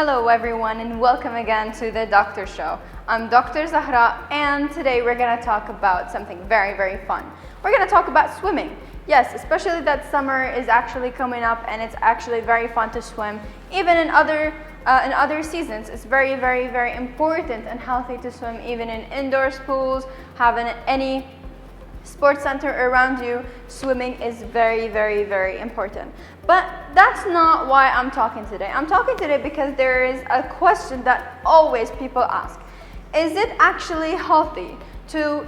Hello everyone and welcome again to the Doctor Show. I'm Dr. Zahra and today we're going to talk about something very fun. We're going to talk about swimming. Yes, especially that summer is actually coming up and it's actually very fun to swim. Even in other seasons, it's very important and healthy to swim, even in indoor pools, having any sports center around you. Swimming is very important. But that's not why I'm talking today. I'm talking today because there is a question that always people ask. Is it actually healthy to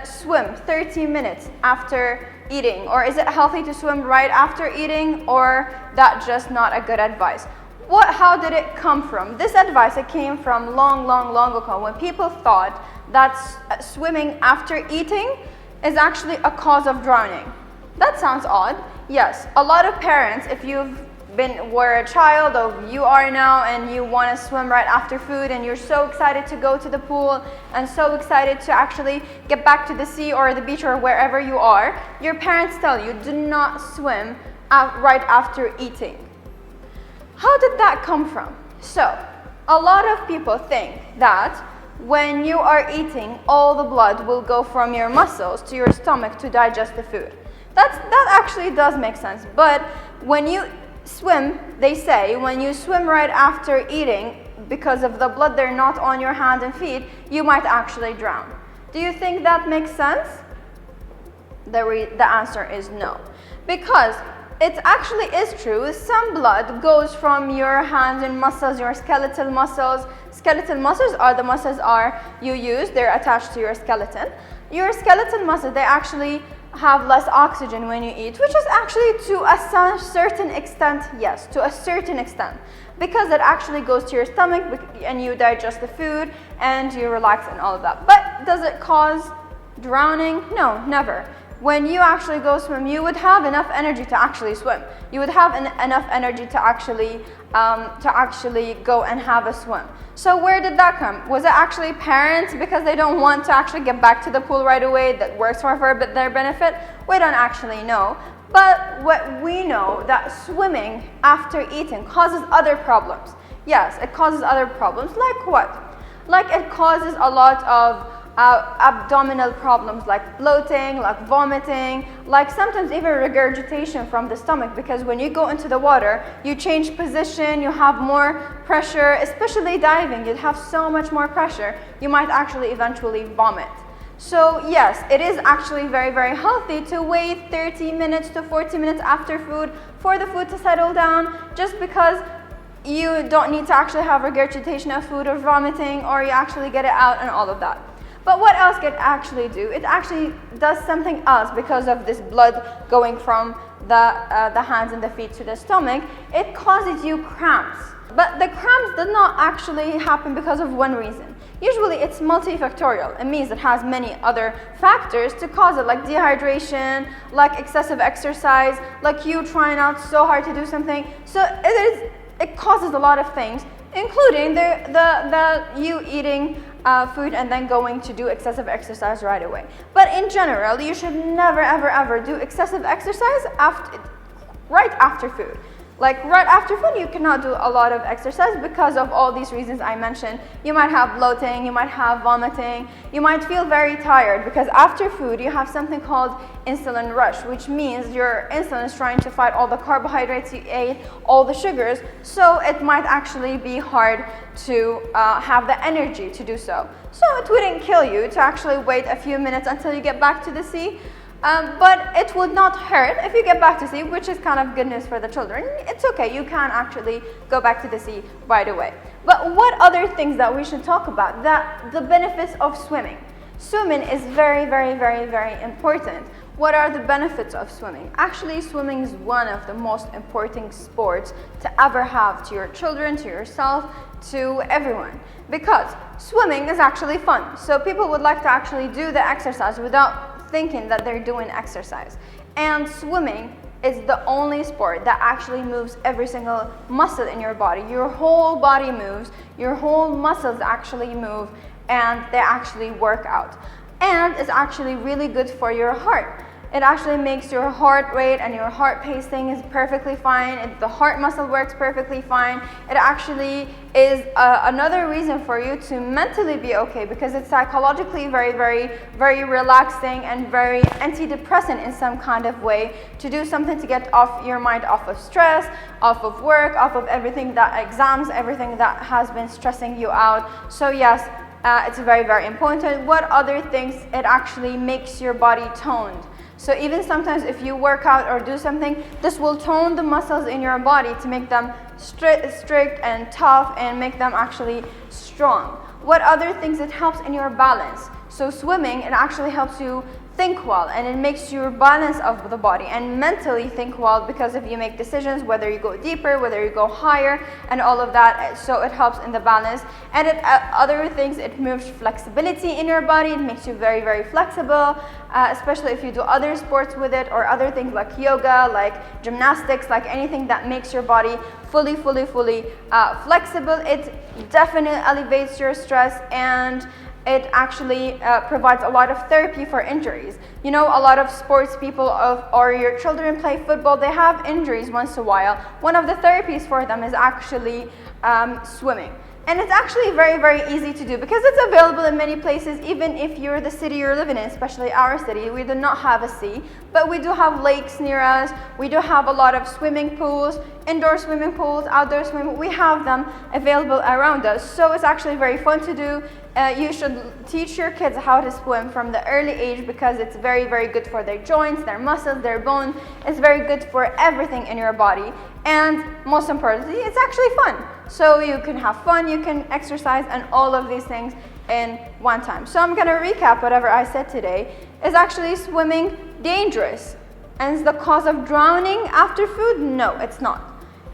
swim 30 minutes after eating? Or is it healthy to swim right after eating? Or that's just not a good advice? How did it come from? This advice, it came from long ago when people thought that swimming after eating is actually a cause of drowning. That sounds odd. Yes, a lot of parents, if were a child or you are now and you want to swim right after food and you're so excited to go to the pool and so excited to actually get back to the sea or the beach or wherever you are, your parents tell you, do not swim right after eating. How did that come from? So, a lot of people think that when you are eating, all the blood will go from your muscles to your stomach to digest the food. That actually does make sense. But when you swim, they say, when you swim right after eating, because of the blood they're not on your hand and feet, you might actually drown. Do you think that makes sense? The answer is no. Because it actually is true. Some blood goes from your hands and muscles, your skeletal muscles. Skeletal muscles are the muscles you use. They're attached to your skeleton. Your skeletal muscles, they actually have less oxygen when you eat, which is actually to a certain extent, yes, to a certain extent. Because it actually goes to your stomach and you digest the food and you relax and all of that. But does it cause drowning? No, never. When you actually go swim, you would have enough energy to actually swim. You would have enough energy to actually go and have a swim. So where did that come? Was it actually parents because they don't want to actually get back to the pool right away? That works for their benefit? We don't actually know. But what we know that swimming after eating causes other problems. Yes, it causes other problems. Like what? Like it causes a lot of abdominal problems like bloating, like vomiting, like sometimes even regurgitation from the stomach, because when you go into the water, you change position, you have more pressure, especially diving, you have so much more pressure, you might actually eventually vomit. So yes, it is actually very healthy to wait 30 minutes to 40 minutes after food for the food to settle down, just because you don't need to actually have regurgitation of food or vomiting, or you actually get it out and all of that. But what else can it actually do? It actually does something else because of this blood going from the hands and the feet to the stomach. It causes you cramps. But the cramps did not actually happen because of one reason. Usually it's multifactorial. It means it has many other factors to cause it, like dehydration, like excessive exercise, like you trying out so hard to do something. So it causes a lot of things, including you eating food and then going to do excessive exercise right away. But in general, you should never ever do excessive exercise right after food. Like right after food, you cannot do a lot of exercise because of all these reasons I mentioned. You might have bloating, you might have vomiting, you might feel very tired because after food you have something called insulin rush, which means your insulin is trying to fight all the carbohydrates you ate, all the sugars, so it might actually be hard to have the energy to do so. So it wouldn't kill you to actually wait a few minutes until you get back to the sea. But it would not hurt if you get back to sea, which is kind of good news for the children. It's okay, you can actually go back to the sea right away. But what other things that we should talk about? The benefits of swimming. Swimming is very important. What are the benefits of swimming? Actually, swimming is one of the most important sports to ever have, to your children, to yourself, to everyone. Because swimming is actually fun. So people would like to actually do the exercise without thinking that they're doing exercise. And swimming is the only sport that actually moves every single muscle in your body. Your whole body moves, your whole muscles actually move, and they actually work out. And it's actually really good for your heart. It actually makes your heart rate and your heart pacing is perfectly fine. The heart muscle works perfectly fine. It actually is another reason for you to mentally be okay, because it's psychologically very relaxing and very antidepressant in some kind of way, to do something to get off your mind, off of stress, off of work, off of everything, that exams, everything that has been stressing you out. So yes, it's very important. What other things? It actually makes your body toned. So even sometimes if you work out or do something, this will tone the muscles in your body to make them strict and tough and make them actually strong. What other things? It helps in your balance. So swimming, it actually helps you think well, and it makes your balance of the body and mentally think well, because if you make decisions, whether you go deeper, whether you go higher, and all of that, so it helps in the balance. And other things, it moves flexibility in your body. It makes you very flexible, especially if you do other sports with it, or other things like yoga, like gymnastics, like anything that makes your body fully flexible. It definitely alleviates your stress, and it actually provides a lot of therapy for injuries. You know, a lot of sports people or your children play football, they have injuries once in a while. One of the therapies for them is actually swimming. And it's actually very easy to do, because it's available in many places. Even if you're the city you're living in, especially our city, we do not have a sea, but we do have lakes near us. We do have a lot of swimming pools, indoor swimming pools, outdoor swimming. We have them available around us, so it's actually very fun to do. You should teach your kids how to swim from the early age, because it's very good for their joints, their muscles, their bones. It's very good for everything in your body, and most importantly, it's actually fun. So you can have fun, you can exercise, and all of these things in one time. So I'm going to recap whatever I said today. Is actually swimming dangerous and is the cause of drowning after food? No, it's not.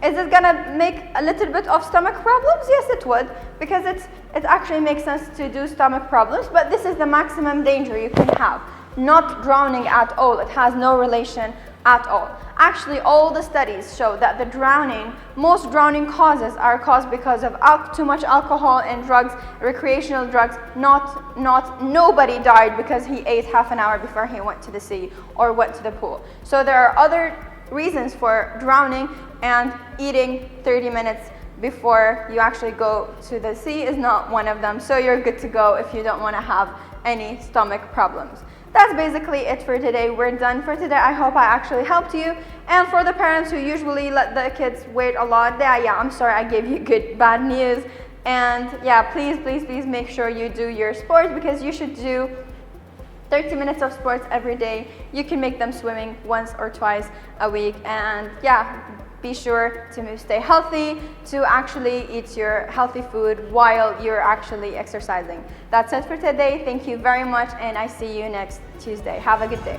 Is it gonna make a little bit of stomach problems? Yes, it would, because it actually makes sense to do stomach problems, but this is the maximum danger you can have. Not drowning at all. It has no relation at all. Actually, all the studies show that most drowning causes are caused because of too much alcohol and drugs, recreational drugs. Nobody died because he ate half an hour before he went to the sea or went to the pool. So there are other reasons for drowning, and eating 30 minutes before you actually go to the sea is not one of them. So you're good to go if you don't want to have any stomach problems. That's basically it for today. We're done for today. I hope I actually helped you. And for the parents who usually let the kids wait a lot, I'm sorry I gave you bad news. And yeah, please make sure you do your sports, because you should do 30 minutes of sports every day. You can make them swimming once or twice a week. And yeah, be sure to stay healthy, to actually eat your healthy food while you're actually exercising. That's it for today. Thank you very much, and I see you next Tuesday. Have a good day.